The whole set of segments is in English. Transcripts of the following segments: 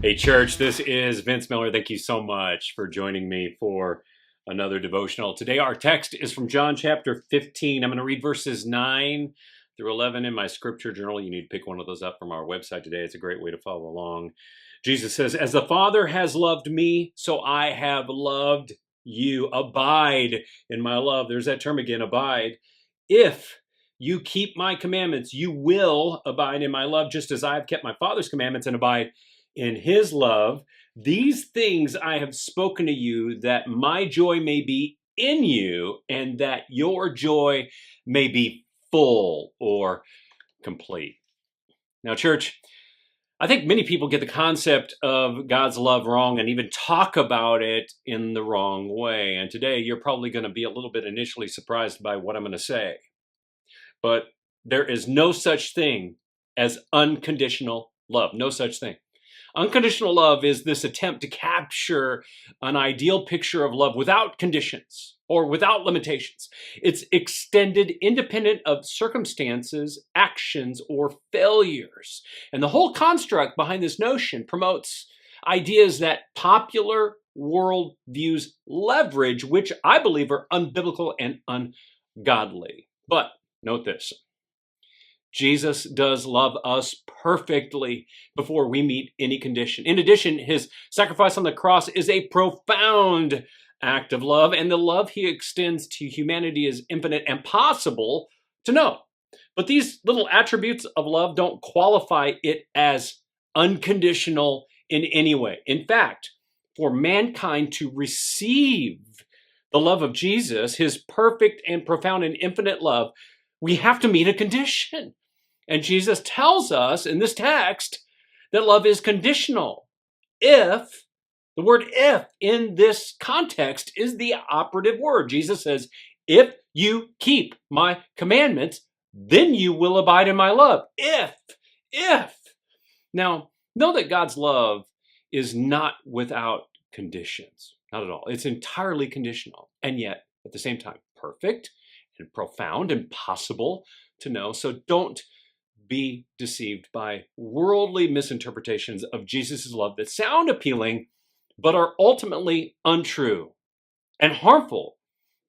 Hey, church, this is Vince Miller. Thank you so much for joining me for another devotional. Today, our text is from John chapter 15. I'm going to read verses 9 through 11 in my scripture journal. You need to pick one of those up from our website today. It's a great way to follow along. Jesus says, "As the Father has loved me, so I have loved you. Abide in my love." There's that term again, abide. If you keep my commandments, you will abide in my love, just as I have kept my Father's commandments and abide in his love. These things I have spoken to you, that my joy may be in you and that your joy may be full or complete. Now, church, I think many people get the concept of God's love wrong and even talk about it in the wrong way. And today you're probably going to be a little bit initially surprised by what I'm going to say. But there is no such thing as unconditional love. No such thing. Unconditional love is this attempt to capture an ideal picture of love without conditions or without limitations. It's extended independent of circumstances, actions, or failures. And the whole construct behind this notion promotes ideas that popular worldviews leverage, which I believe are unbiblical and ungodly. But note this. Jesus does love us perfectly before we meet any condition. In addition, his sacrifice on the cross is a profound act of love, and the love he extends to humanity is infinite and possible to know. But these little attributes of love don't qualify it as unconditional in any way. In fact, for mankind to receive the love of Jesus, his perfect and profound and infinite love, we have to meet a condition. And Jesus tells us in this text that love is conditional. If, the word if in this context is the operative word. Jesus says, if you keep my commandments, then you will abide in my love. If. Now, know that God's love is not without conditions. Not at all. It's entirely conditional. And yet, at the same time, perfect and profound and possible to know. So don't be deceived by worldly misinterpretations of Jesus' love that sound appealing, but are ultimately untrue and harmful,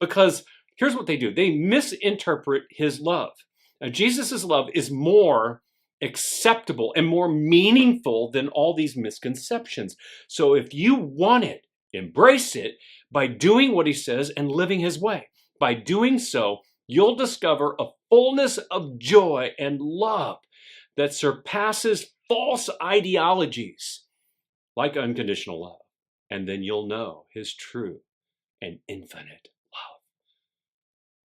because here's what they do. They misinterpret his love. Now, Jesus' love is more acceptable and more meaningful than all these misconceptions. So if you want it, embrace it by doing what he says and living his way. By doing so, you'll discover a fullness of joy and love that surpasses false ideologies like unconditional love. And then you'll know his true and infinite love.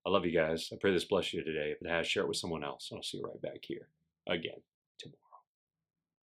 I love you guys. I pray this bless you today. If it has, share it with someone else. And I'll see you right back here again tomorrow.